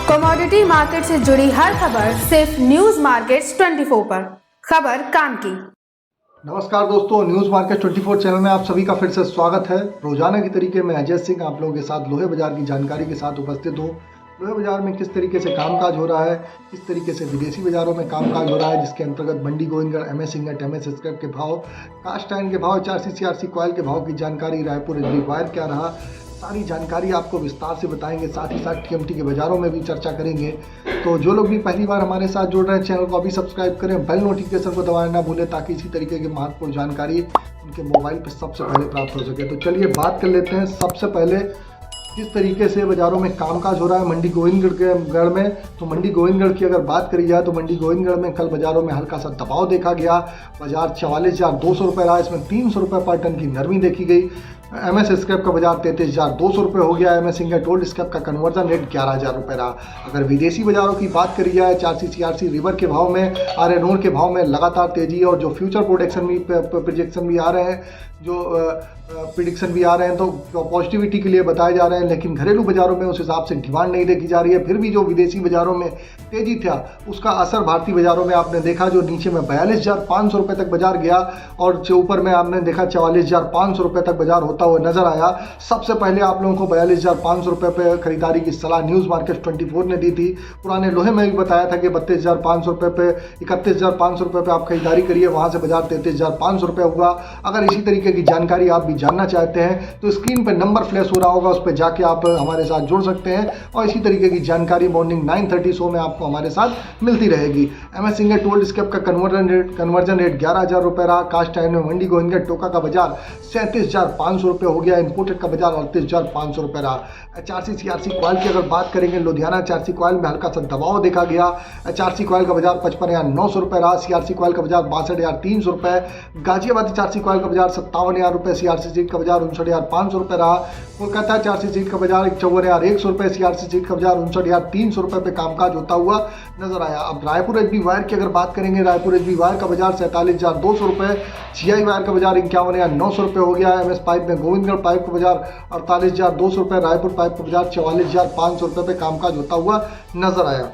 Commodity market से जुड़ी हर खबर सिर्फ न्यूज मार्केट्स 24 पर। खबर काम की। नमस्कार दोस्तों, न्यूज़ मार्केट 24 चैनल में आप सभी का फिर से स्वागत है। रोजाना की तरीके में अजय सिंह आप लोगों के साथ लोहे बाजार की जानकारी के साथ उपस्थित हूँ। लोहे बाजार में किस तरीके से कामकाज हो रहा है, किस तरीके से विदेशी बाजारों में कामकाज हो रहा है, जिसके अंतर्गत Mandi Gobindgarh, MS ingot, MS scrap के भाव, कास्ट आयरन के भाव, 4C CRC कॉयल के भाव की जानकारी, रायपुर एग्री वायर क्या रहा, सारी जानकारी आपको विस्तार से बताएंगे। साथ ही साथ TMT के बाजारों में भी चर्चा करेंगे। तो जो लोग भी पहली बार हमारे साथ जुड़ रहे हैं, चैनल को अभी सब्सक्राइब करें, बेल नोटिफिकेशन को दबाना ना भूलें, ताकि इसी तरीके की महत्वपूर्ण जानकारी उनके मोबाइल पर सबसे पहले प्राप्त हो सके। तो चलिए बात कर लेते हैं। सबसे पहले किस तरीके से बाजारों में कामकाज हो रहा है मंडी गोविंदगढ़ में। तो मंडी गोविंदगढ़ की अगर बात करी जाए तो मंडी गोविंदगढ़ में कल बाजारों में हल्का सा दबाव देखा गया। बाजार 44,200 रुपये रहा, इसमें 300 रुपये पर टन की नरमी देखी गई। MS स्क्रैप का बाजार 33,200 रुपये हो गया। MS इंगट ओल्ड स्क्रैप का कन्वर्जन रेट 11,000 रुपये रहा। अगर विदेशी बाजारों की बात करी जाए, 4C CRC रिवर के भाव में, आयरन ओर के भाव में लगातार तेजी, और जो फ्यूचर प्रोजेक्शन भी आ रहे हैं, प्रिडिक्शन भी आ रहे हैं, तो पॉजिटिविटी के लिए बताए जा रहे हैं। लेकिन घरेलू बाजारों में उस हिसाब से डिमांड नहीं देखी जा रही है। फिर भी जो विदेशी बाजारों में तेजी था, उसका असर भारतीय बाजारों में आपने देखा। जो नीचे में 42,500 रुपये तक बाजार गया, और जो ऊपर में आपने देखा 44,500 रुपये तक बाजार होता हुआ नजर आया। सबसे पहले आप लोगों को 42,500 रुपये पे खरीदारी की सलाह न्यूज़ मार्केट 24 ने दी थी। पुराने लोहे में भी बताया था कि 32,500 रुपये पे, 31,500 रुपये पे आप खरीदारी करिए, वहाँ से बाजार 33,500 रुपये हुआ। अगर इसी तरीके की जानकारी आप भी जानना चाहते हैं तो स्क्रीन पे नंबर फ्लैश हो रहा होगा, उस पर जाके आप हमारे साथ जुड़ सकते हैं, और इसी तरीके की जानकारी मॉर्निंग 9:30 शो में आपको हमारे साथ मिलती रहेगी। MS इंगट ओल्ड स्क्रैप का कन्वर्जन रेट 11,000 रुपये रहा। कास्ट आयरन में मंडी गोविंदगढ़ टोका का बाजार 37,500 रुपये हो गया। इंपोर्टेड का बाजार 38,500 रुपये रहा। 4C CRC कॉयल की अगर बात करेंगे, लुधियाना 4C कॉयल में हल्का सा दबाव देखा गया। 4C कॉयल का बाजार 55,900 रुपये रहा। CRC कॉयल का बाजार 62,300 रुपये। गाजियाबादी 4C कॉयल का बाजार 57,000 रुपये। CRC सीट का बाजार 59,500 रुपये रहा। कोलकाता 4C सीट का बाजार 54,100 रुपये। CRC सीट का बाजार 59,300 रुपये पे कामकाज होता हुआ नजर आया। अब रायपुर एग्री वायर की अगर बात करेंगे, रायपुर एग्री वायर का बाजार 47,200 रुपये। GI वायर का बाजार 51,900 रुपये हो गया। MS पाइप में गोविंदगढ़ पाइप का बाजार 48,200 रुपये। रायपुर पाइप का बाजार 44,500 रुपये पे कामकाज होता हुआ नजर आया।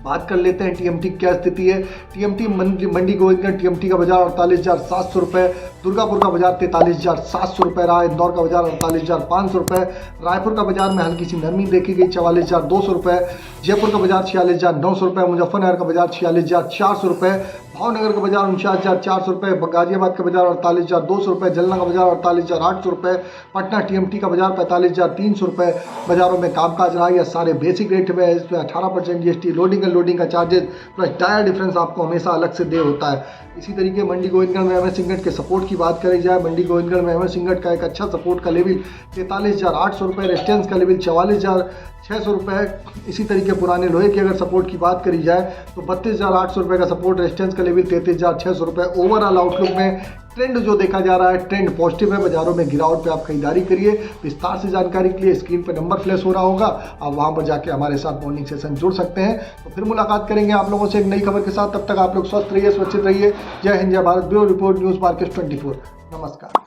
बात कर लेते हैं TMT क्या स्थिति है। TMT मंडी गोविंदगढ़ TMT का बाजार 48,700 रुपये। दुर्गापुर का बाजार 43,700 रुपये रहा। इंदौर का बाजार 48,500 रुपये। रायपुर का बाजार में हल्की सी नरमी देखी गई, 44,200 रुपये। जयपुर का बाजार 46,900 रुपये। मुजफ्फरनगर का बाजार 46,400 रुपये। भावनगर का बाजार 49,400 रुपये। गाजियाबाद का बाजार 48,200 रुपये। जलना का बाजार 48,800 रुपये। पटना TMT का बाजार 45,300 रुपये। बाजारों में कामकाज रहा। यह सारे बेसिक रेट में, इसमें 18% GST, लोडिंग का चार्जेस प्लस टायर डिफरेंस आपको हमेशा अलग से दे होता है। इसी तरीके मंडी गोविंदगढ़ में MS इंगट के सपोर्ट की बात करी जाए, मंडी गोविंदगढ़ में MS इंगट का एक अच्छा सपोर्ट का लेवल 43,800 रुपये, रेजिस्टेंस का लेवल 44,600 रुपये। इसी तरीके पुराने लोहे की अगर सपोर्ट की बात करी जाए तो 32,800 रुपये का सपोर्ट, रेजिस्टेंस का लेवल 33,600 रुपये। ओवरऑल आउटलुक में ट्रेंड जो देखा जा रहा है, ट्रेंड पॉजिटिव है। बाजारों में गिरावट पे आप खरीदारी करिए। विस्तार से जानकारी के लिए स्क्रीन पर नंबर फ्लैश हो रहा होगा, आप वहां पर जाके हमारे साथ मॉर्निंग सेशन जुड़ सकते हैं। तो फिर मुलाकात करेंगे आप लोगों से एक नई खबर के साथ। तब तक आप लोग स्वस्थ रहिए, सुरक्षित रहिए। जय हिंद, जय Bharat. Bureau report, news market 24। नमस्कार।